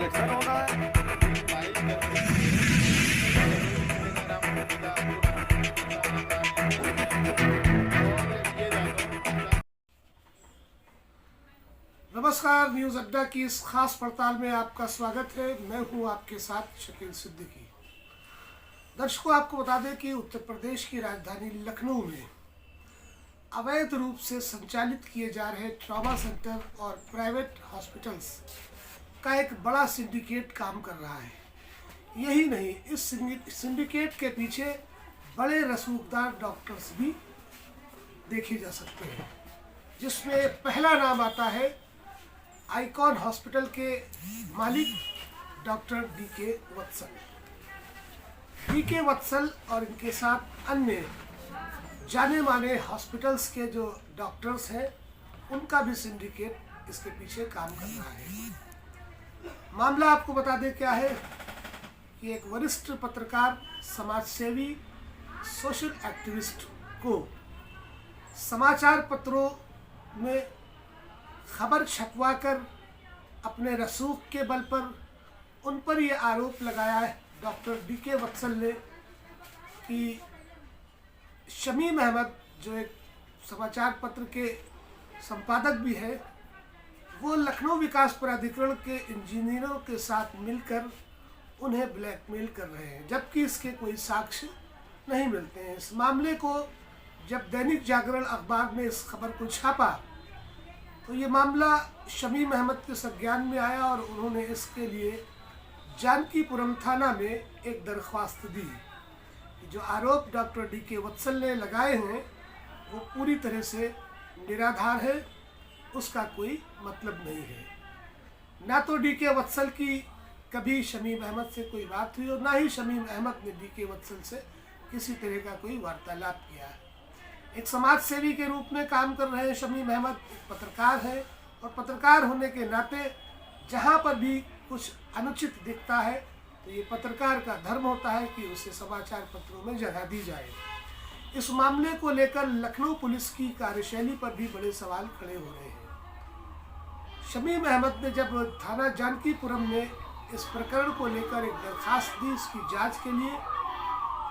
Selection होना है। नमस्कार, न्यूज़ अड्डा की इस खास पड़ताल में आपका स्वागत है। मैं हूं आपके साथ शकील सिद्दीकी। दर्शकों, आपको बता दें कि उत्तर प्रदेश की राजधानी लखनऊ में अवैध रूप से संचालित किए जा रहे ट्रॉमा सेंटर और प्राइवेट हॉस्पिटल्स का एक बड़ा सिंडिकेट काम कर रहा है। यही नहीं, इस सिंडिकेट के पीछे बड़े रसूखदार डॉक्टर्स भी देखे जा सकते हैं, जिसमें पहला नाम आता है आइकॉन हॉस्पिटल के मालिक डॉक्टर डीके वत्सल। डीके वत्सल और इनके साथ अन्य जाने माने हॉस्पिटल्स के जो डॉक्टर्स हैं, उनका भी सिंडिकेट इसके पीछे काम कर रहा है। मामला आपको बता दें क्या है कि एक वरिष्ठ पत्रकार, समाजसेवी, सोशल एक्टिविस्ट को समाचार पत्रों में खबर छपवाकर अपने रसूख के बल पर उन पर यह आरोप लगाया है डॉक्टर डीके वत्सल ने कि शमीम अहमद, जो एक समाचार पत्र के संपादक भी है, वो लखनऊ विकास प्राधिकरण के इंजीनियरों के साथ मिलकर उन्हें ब्लैकमेल कर रहे हैं, जबकि इसके कोई साक्ष्य नहीं मिलते हैं। इस मामले को जब दैनिक जागरण अखबार ने इस खबर को छापा तो ये मामला शमीम अहमद के संज्ञान में आया और उन्होंने इसके लिए जानकीपुरम थाना में एक दरख्वास्त दी। जो आरोप डॉक्टर डीके वत्सल ने लगाए हैं वो पूरी तरह से निराधार है, उसका कोई मतलब नहीं है। ना तो डीके वत्सल की कभी शमीम अहमद से कोई बात हुई और ना ही शमीम अहमद ने डीके वत्सल से किसी तरह का कोई वार्तालाप किया है। एक समाज सेवी के रूप में काम कर रहे हैं शमीम अहमद, एक पत्रकार है और पत्रकार होने के नाते जहां पर भी कुछ अनुचित दिखता है तो ये पत्रकार का धर्म होता है कि उसे समाचार पत्रों में जगह दी जाए। इस मामले को लेकर लखनऊ पुलिस की कार्यशैली पर भी बड़े सवाल खड़े हो रहे हैं। शमीम अहमद ने जब थाना जानकीपुरम में इस प्रकरण को लेकर एक दरखास्त दी इसकी जांच के लिए,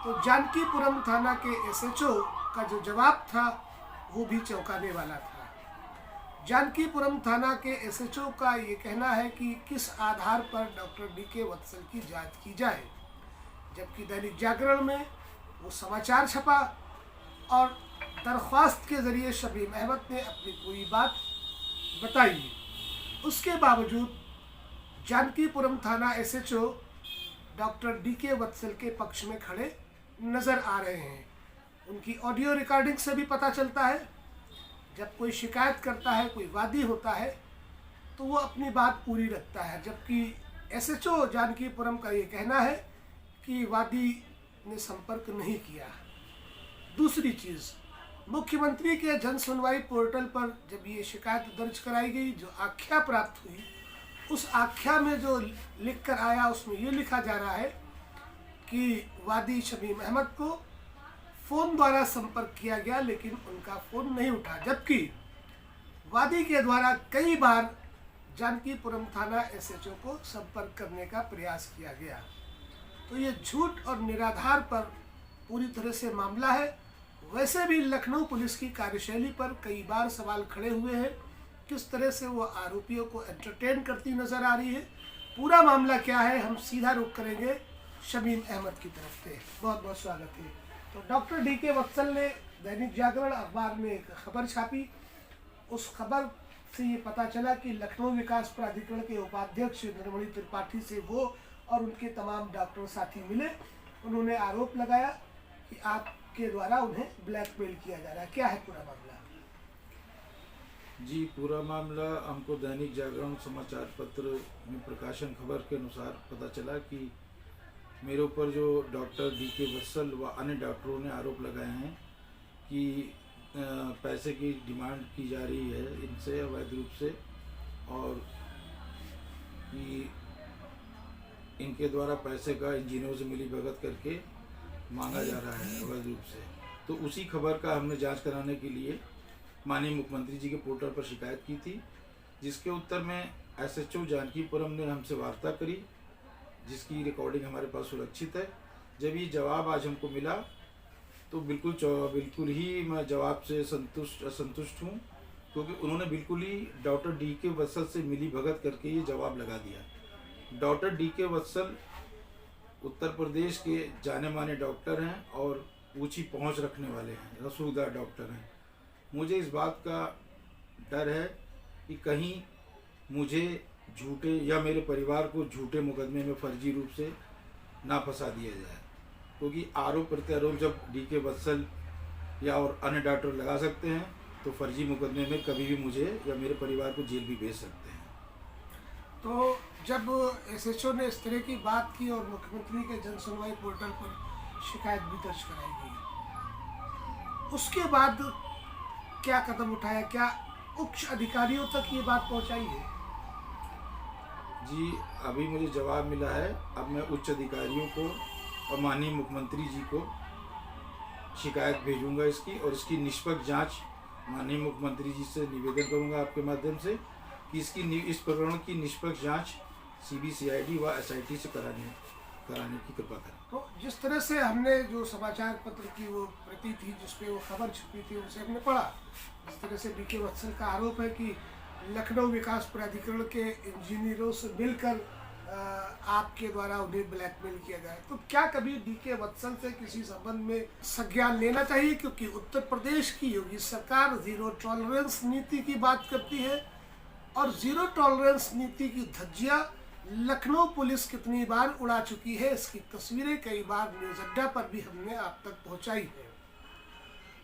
तो जानकीपुरम थाना के एसएचओ का जो जवाब था वो भी चौंकाने वाला था। जानकीपुरम थाना के एसएचओ का ये कहना है कि किस आधार पर डॉक्टर डीके वत्सल की जांच की जाए, जबकि दैनिक जागरण में वो समाचार छपा और दरख्वास्त के जरिए शमीम अहमद ने अपनी पूरी बात बताई। उसके बावजूद जानकीपुरम थाना एसएचओ डॉक्टर डीके वत्सल के पक्ष में खड़े नज़र आ रहे हैं। उनकी ऑडियो रिकॉर्डिंग से भी पता चलता है, जब कोई शिकायत करता है, कोई वादी होता है, तो वो अपनी बात पूरी रखता है, जबकि एसएचओ जानकीपुरम का ये कहना है कि वादी ने संपर्क नहीं किया। दूसरी चीज़, मुख्यमंत्री के जन सुनवाई पोर्टल पर जब ये शिकायत दर्ज कराई गई, जो आख्या प्राप्त हुई, उस आख्या में जो लिख कर आया उसमें ये लिखा जा रहा है कि वादी शमीम अहमद को फ़ोन द्वारा संपर्क किया गया लेकिन उनका फ़ोन नहीं उठा, जबकि वादी के द्वारा कई बार जानकीपुरम थाना एसएचओ को संपर्क करने का प्रयास किया गया। तो ये झूठ और निराधार पर पूरी तरह से मामला है। वैसे भी लखनऊ पुलिस की कार्यशैली पर कई बार सवाल खड़े हुए हैं, किस तरह से वो आरोपियों को एंटरटेन करती नज़र आ रही है। पूरा मामला क्या है, हम सीधा रुख करेंगे शमीम अहमद की तरफ से। बहुत बहुत स्वागत है। तो डॉक्टर डीके वत्सल ने दैनिक जागरण अखबार में एक खबर छापी। उस खबर से ये पता चला कि लखनऊ विकास प्राधिकरण के उपाध्यक्ष निर्मली त्रिपाठी से वो और उनके तमाम डॉक्टर साथी मिले। उन्होंने आरोप लगाया कि आपके द्वारा उन्हें ब्लैकमेल किया जा रहा है। क्या है पूरा मामला? जी, पूरा मामला हमको दैनिक जागरण समाचार पत्र में प्रकाशन खबर के अनुसार पता चला कि मेरे ऊपर जो डॉक्टर डीके वत्सल व अन्य डॉक्टरों ने आरोप लगाए हैं कि पैसे की डिमांड की जा रही है इनसे अवैध रूप से, और कि इनके द्वारा पैसे का इंजीनियरों से मिली भगत करके मांगा जा रहा है अवैध रूप से। तो उसी खबर का हमने जांच कराने के लिए माननीय मुख्यमंत्री जी के पोर्टल पर शिकायत की थी, जिसके उत्तर में SHO जानकीपुरम ने हमसे वार्ता करी, जिसकी रिकॉर्डिंग हमारे पास सुरक्षित है। जब ये जवाब आज हमको मिला तो बिल्कुल ही मैं जवाब से असंतुष्ट हूँ, क्योंकि उन्होंने बिल्कुल ही डॉक्टर DK वत्सल से मिली भगत करके ये जवाब लगा दिया। डॉक्टर DK वत्सल उत्तर प्रदेश के जाने माने डॉक्टर हैं और ऊंची पहुंच रखने वाले हैं, रसूखदार डॉक्टर हैं। मुझे इस बात का डर है कि कहीं मुझे झूठे या मेरे परिवार को झूठे मुकदमे में फर्जी रूप से ना फंसा दिया जाए, क्योंकि आरोप प्रत्यारोप जब DK वत्सल या और अन्य डॉक्टर लगा सकते हैं तो फर्जी मुकदमे में कभी भी मुझे या मेरे परिवार को जेल भी भेज सकते हैं। तो जब SHO ने इस तरह की बात की और मुख्यमंत्री के जन सुनवाई पोर्टल पर शिकायत भी दर्ज कराई गई, उसके बाद क्या कदम उठाया? क्या उच्च अधिकारियों तक ये बात पहुंचाई है? जी, अभी मुझे जवाब मिला है। अब मैं उच्च अधिकारियों को और माननीय मुख्यमंत्री जी को शिकायत भेजूंगा इसकी, और इसकी निष्पक्ष जांच माननीय मुख्यमंत्री जी से निवेदन करूंगा आपके माध्यम से कि इस प्रकरण की निष्पक्ष जांच CBCID व SIT से कराने की कृपा करें। तो जिस तरह से हमने जो समाचार पत्र की वो प्रति थी जिसपे वो खबर छपी थी, उसे हमने पढ़ा, जिस तरह से DK वत्सल का आरोप है कि लखनऊ विकास प्राधिकरण के इंजीनियरों से मिलकर आपके द्वारा उन्हें ब्लैकमेल किया जाए, तो क्या कभी DK वत्सल से किसी संबंध में संज्ञान लेना चाहिए? क्योंकि उत्तर प्रदेश की योगी सरकार जीरो टॉलरेंस नीति की बात करती है, और जीरो टॉलरेंस नीति की धज्जियां लखनऊ पुलिस कितनी बार उड़ा चुकी है, इसकी तस्वीरें कई बार न्यूज़ अड्डा पर भी हमने आप तक पहुंचाई है।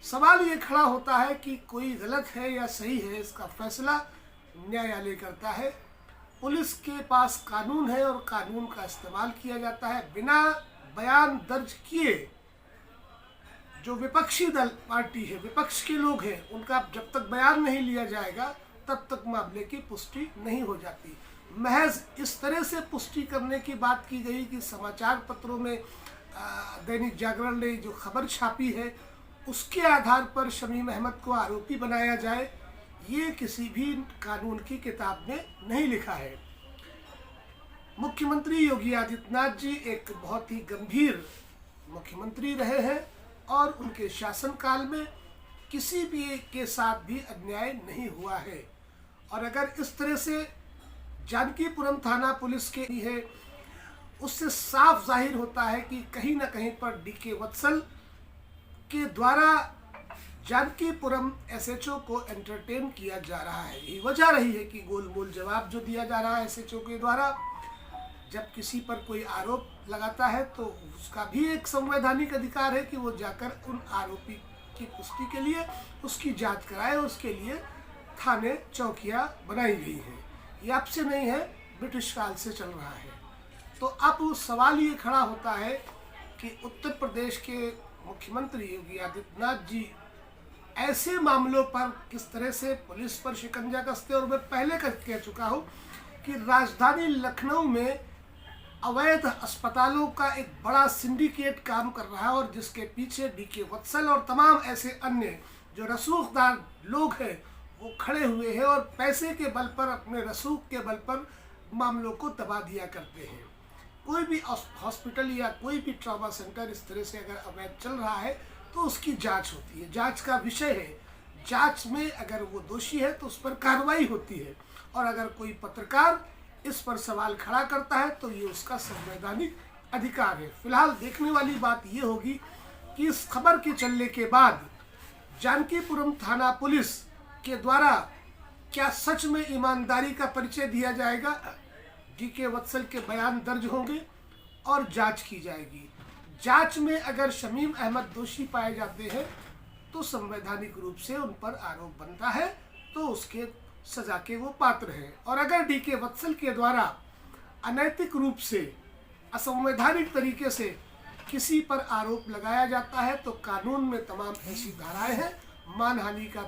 सवाल ये खड़ा होता है कि कोई गलत है या सही है, इसका फैसला न्यायालय करता है। पुलिस के पास कानून है और कानून का इस्तेमाल किया जाता है। बिना बयान दर्ज किए जो विपक्षी दल पार्टी है, विपक्ष के लोग हैं, उनका जब तक बयान नहीं लिया जाएगा तब तक मामले की पुष्टि नहीं हो जाती। महज इस तरह से पुष्टि करने की बात की गई कि समाचार पत्रों में दैनिक जागरण ने जो खबर छापी है उसके आधार पर शमीम अहमद को आरोपी बनाया जाए, ये किसी भी कानून की किताब में नहीं लिखा है। मुख्यमंत्री योगी आदित्यनाथ जी एक बहुत ही गंभीर मुख्यमंत्री रहे हैं और उनके शासनकाल में किसी भी के साथ भी अन्याय नहीं हुआ है। और अगर इस तरह से जानकीपुरम थाना पुलिस के है, उससे साफ जाहिर होता है कि कहीं ना कहीं पर DK वत्सल के द्वारा जानकीपुरम SHO को एंटरटेन किया जा रहा है। यही वजह रही है कि गोलमोल जवाब जो दिया जा रहा है SHO के द्वारा, जब किसी पर कोई आरोप लगाता है तो उसका भी एक संवैधानिक अधिकार है कि वो जाकर उन आरोपी की पुष्टि के लिए उसकी जांच कराए, उसके लिए थाने चौकियां बनाई गई हैं। ये अब से नहीं है, ब्रिटिश काल से चल रहा है। तो अब सवाल ये खड़ा होता है कि उत्तर प्रदेश के मुख्यमंत्री योगी आदित्यनाथ जी ऐसे मामलों पर किस तरह से पुलिस पर शिकंजा कसते, और मैं पहले कह चुका हूँ कि राजधानी लखनऊ में अवैध अस्पतालों का एक बड़ा सिंडिकेट काम कर रहा है, और जिसके पीछे DK वत्सल और तमाम ऐसे अन्य जो रसूखदार लोग हैं वो खड़े हुए हैं और पैसे के बल पर, अपने रसूख के बल पर मामलों को दबा दिया करते हैं। कोई भी हॉस्पिटल या कोई भी ट्रॉमा सेंटर इस तरह से अगर अवैध चल रहा है तो उसकी जांच होती है, जांच का विषय है। जांच में अगर वो दोषी है तो उस पर कार्रवाई होती है, और अगर कोई पत्रकार इस पर सवाल खड़ा करता है तो ये उसका संवैधानिक अधिकार है। फिलहाल देखने वाली बात ये होगी कि इस खबर के चलने के बाद जानकीपुरम थाना पुलिस के द्वारा क्या सच में ईमानदारी का परिचय दिया जाएगा, DK वत्सल के बयान दर्ज होंगे और जांच की जाएगी। जांच में अगर शमीम अहमद दोषी पाए जाते हैं तो संवैधानिक रूप से उन पर आरोप बनता है, तो उसके सजा के वो पात्र हैं। और अगर DK वत्सल के द्वारा अनैतिक रूप से, असंवैधानिक तरीके से किसी पर आरोप लगाया जाता है तो कानून में तमाम ऐसी धाराएं हैं, मानहानि का